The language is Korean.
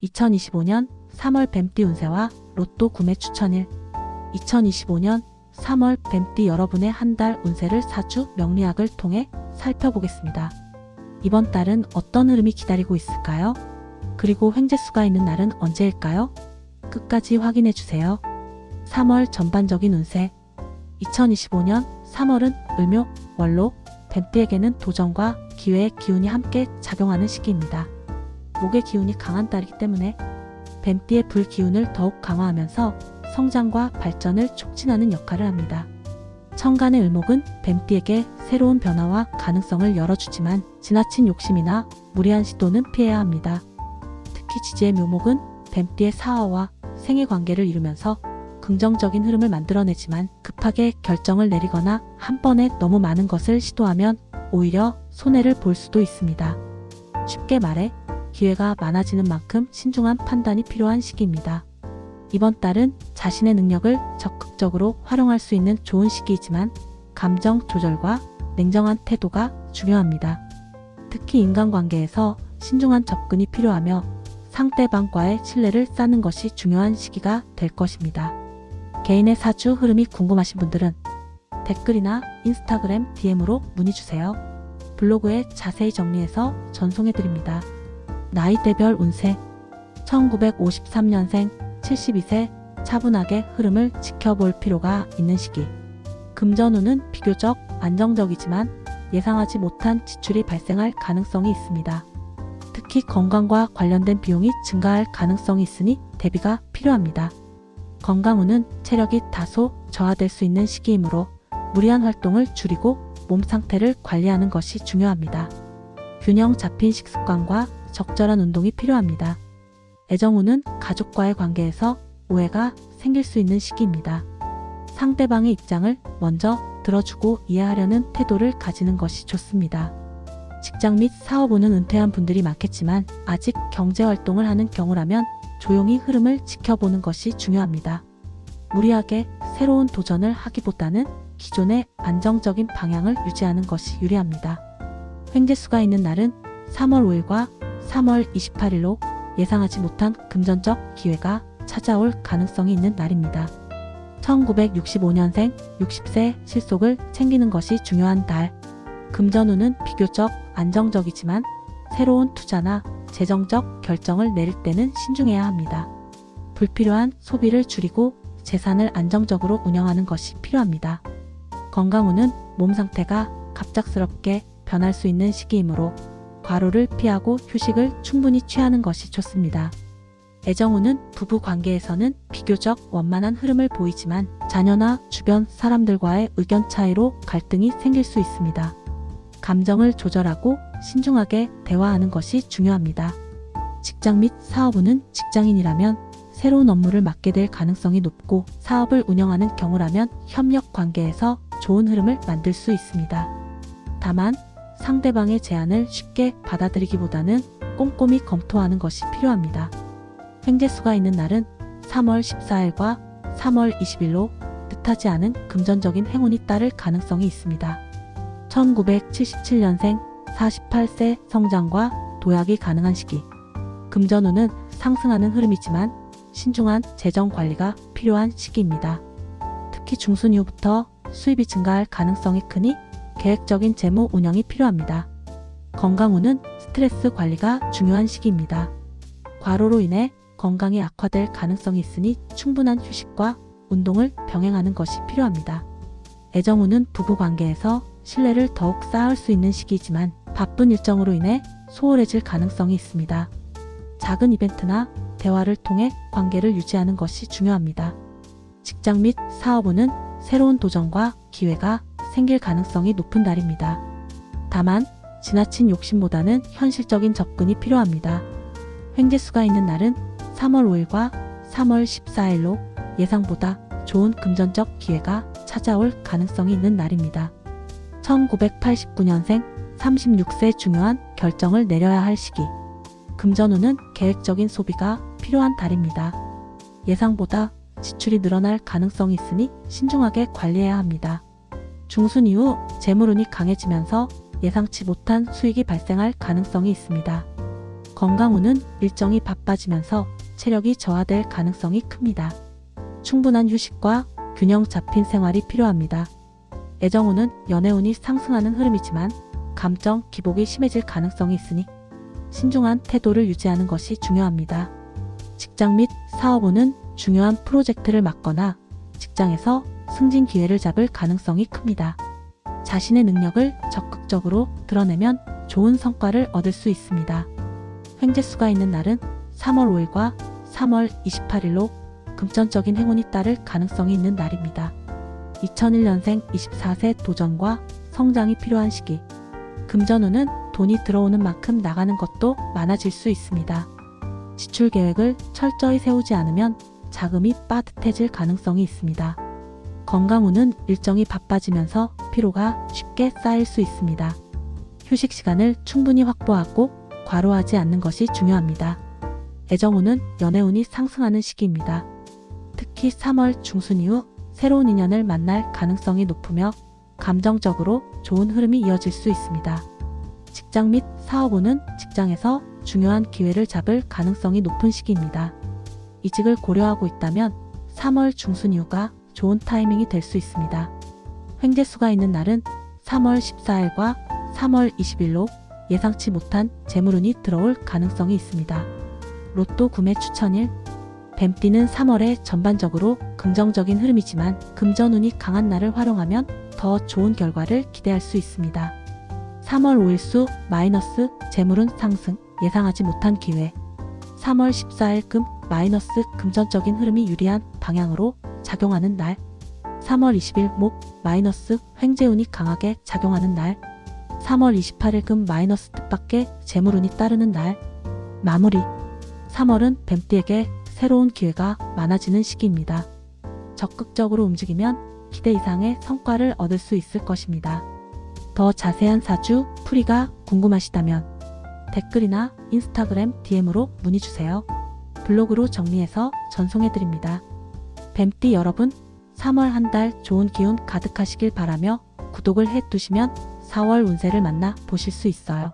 2025년 3월 뱀띠 운세와 로또 구매 추천일. 2025년 3월 뱀띠 여러분의 한 달 운세를 사주 명리학을 통해 살펴보겠습니다. 이번 달은 어떤 흐름이 기다리고 있을까요? 그리고 횡재수가 있는 날은 언제일까요? 끝까지 확인해주세요. 3월 전반적인 운세. 2025년 3월은 을묘, 월로, 뱀띠에게는 도전과 기회의 기운이 함께 작용하는 시기입니다. 목의 기운이 강한 달이기 때문에 뱀띠의 불 기운을 더욱 강화하면서 성장과 발전을 촉진하는 역할을 합니다. 천간의 을목은 뱀띠에게 새로운 변화와 가능성을 열어주지만 지나친 욕심이나 무리한 시도는 피해야 합니다. 특히 지지의 묘목은 뱀띠의 사화와 생애 관계를 이루면서 긍정적인 흐름을 만들어내지만 급하게 결정을 내리거나 한 번에 너무 많은 것을 시도하면 오히려 손해를 볼 수도 있습니다. 쉽게 말해 기회가 많아지는 만큼 신중한 판단이 필요한 시기입니다. 이번 달은 자신의 능력을 적극적으로 활용할 수 있는 좋은 시기이지만 감정 조절과 냉정한 태도가 중요합니다. 특히 인간관계에서 신중한 접근이 필요하며 상대방과의 신뢰를 쌓는 것이 중요한 시기가 될 것입니다. 개인의 사주 흐름이 궁금하신 분들은 댓글이나 인스타그램 DM으로 문의주세요. 블로그에 자세히 정리해서 전송해드립니다. 나이대별 운세. 1953년생 72세 차분하게 흐름을 지켜볼 필요가 있는 시기. 금전운은 비교적 안정적이지만 예상하지 못한 지출이 발생할 가능성이 있습니다. 특히 건강과 관련된 비용이 증가할 가능성이 있으니 대비가 필요합니다. 건강운은 체력이 다소 저하될 수 있는 시기이므로 무리한 활동을 줄이고 몸 상태를 관리하는 것이 중요합니다. 균형 잡힌 식습관과 적절한 운동이 필요합니다. 애정운은 가족과의 관계에서 오해가 생길 수 있는 시기입니다. 상대방의 입장을 먼저 들어주고 이해하려는 태도를 가지는 것이 좋습니다. 직장 및 사업운은 은퇴한 분들이 많겠지만 아직 경제활동을 하는 경우라면 조용히 흐름을 지켜보는 것이 중요합니다. 무리하게 새로운 도전을 하기보다는 기존의 안정적인 방향을 유지하는 것이 유리합니다. 횡재수가 있는 날은 3월 5일과 3월 28일로 예상하지 못한 금전적 기회가 찾아올 가능성이 있는 날입니다. 1965년생 60세 실속을 챙기는 것이 중요한 달. 금전운은 비교적 안정적이지만 새로운 투자나 재정적 결정을 내릴 때는 신중해야 합니다. 불필요한 소비를 줄이고 재산을 안정적으로 운영하는 것이 필요합니다. 건강운은 몸 상태가 갑작스럽게 변할 수 있는 시기이므로 과로를 피하고 휴식을 충분히 취하는 것이 좋습니다. 애정운은 부부 관계에서는 비교적 원만한 흐름을 보이지만 자녀나 주변 사람들과의 의견 차이로 갈등이 생길 수 있습니다. 감정을 조절하고 신중하게 대화하는 것이 중요합니다. 직장 및 사업운은 직장인이라면 새로운 업무를 맡게 될 가능성이 높고 사업을 운영하는 경우라면 협력 관계에서 좋은 흐름을 만들 수 있습니다. 다만 상대방의 제안을 쉽게 받아들이기보다는 꼼꼼히 검토하는 것이 필요합니다. 횡재수가 있는 날은 3월 14일과 3월 20일로 뜻하지 않은 금전적인 행운이 따를 가능성이 있습니다. 1977년생 48세 성장과 도약이 가능한 시기. 금전운은 상승하는 흐름이지만 신중한 재정 관리가 필요한 시기입니다. 특히 중순 이후부터 수입이 증가할 가능성이 크니 계획적인 재무 운영이 필요합니다. 건강운은 스트레스 관리가 중요한 시기입니다. 과로로 인해 건강이 악화될 가능성이 있으니 충분한 휴식과 운동을 병행하는 것이 필요합니다. 애정운은 부부관계에서 신뢰를 더욱 쌓을 수 있는 시기이지만 바쁜 일정으로 인해 소홀해질 가능성이 있습니다. 작은 이벤트나 대화를 통해 관계를 유지하는 것이 중요합니다. 직장 및 사업운은 새로운 도전과 기회가 생길 가능성이 높은 달입니다. 다만 지나친 욕심보다는 현실적인 접근이 필요합니다. 횡재수가 있는 날은 3월 5일과 3월 14일로 예상보다 좋은 금전적 기회가 찾아올 가능성이 있는 날입니다. 1989년생 36세 중요한 결정을 내려야 할 시기. 금전운은 계획적인 소비가 필요한 달입니다. 예상보다 지출이 늘어날 가능성이 있으니 신중하게 관리해야 합니다. 중순 이후 재물운이 강해지면서 예상치 못한 수익이 발생할 가능성이 있습니다. 건강 운은 일정이 바빠지면서 체력이 저하될 가능성이 큽니다. 충분한 휴식과 균형 잡힌 생활이 필요합니다. 애정 운은 연애 운이 상승하는 흐름이지만 감정 기복이 심해질 가능성이 있으니 신중한 태도를 유지하는 것이 중요합니다. 직장 및 사업 운은 중요한 프로젝트를 맡거나 직장에서 승진 기회를 잡을 가능성이 큽니다. 자신의 능력을 적극적으로 드러내면 좋은 성과를 얻을 수 있습니다. 횡재수가 있는 날은 3월 5일과 3월 28일로 금전적인 행운이 따를 가능성이 있는 날입니다. 2001년생 24세 도전과 성장이 필요한 시기. 금전운은 돈이 들어오는 만큼 나가는 것도 많아질 수 있습니다. 지출 계획을 철저히 세우지 않으면 자금이 빠듯해질 가능성이 있습니다. 건강운은 일정이 바빠지면서 피로가 쉽게 쌓일 수 있습니다. 휴식 시간을 충분히 확보하고 과로하지 않는 것이 중요합니다. 애정운은 연애운이 상승하는 시기입니다. 특히 3월 중순 이후 새로운 인연을 만날 가능성이 높으며 감정적으로 좋은 흐름이 이어질 수 있습니다. 직장 및 사업운은 직장에서 중요한 기회를 잡을 가능성이 높은 시기입니다. 이직을 고려하고 있다면 3월 중순 이후가 좋은 타이밍이 될 수 있습니다. 횡재수가 있는 날은 3월 14일과 3월 20일로 예상치 못한 재물운이 들어올 가능성이 있습니다. 로또 구매 추천일. 뱀띠는 3월에 전반적으로 긍정적인 흐름이지만 금전운이 강한 날을 활용하면 더 좋은 결과를 기대할 수 있습니다. 3월 5일 수 마이너스 재물운 상승 예상하지 못한 기회. 3월 14일 금 마이너스 금전적인 흐름이 유리한 방향으로 작용하는 날. 3월 20일 목 마이너스 횡재운이 강하게 작용하는 날. 3월 28일 금 마이너스 뜻밖의 재물운이 따르는 날. 마무리. 3월은 뱀띠에게 새로운 기회가 많아지는 시기입니다. 적극적으로 움직이면 기대 이상의 성과를 얻을 수 있을 것입니다. 더 자세한 사주 풀이가 궁금하시다면 댓글이나 인스타그램 DM으로 문의주세요. 블로그로 정리해서 전송해드립니다. 뱀띠 여러분, 3월 한 달 좋은 기운 가득하시길 바라며 구독을 해두시면 4월 운세를 만나 보실 수 있어요.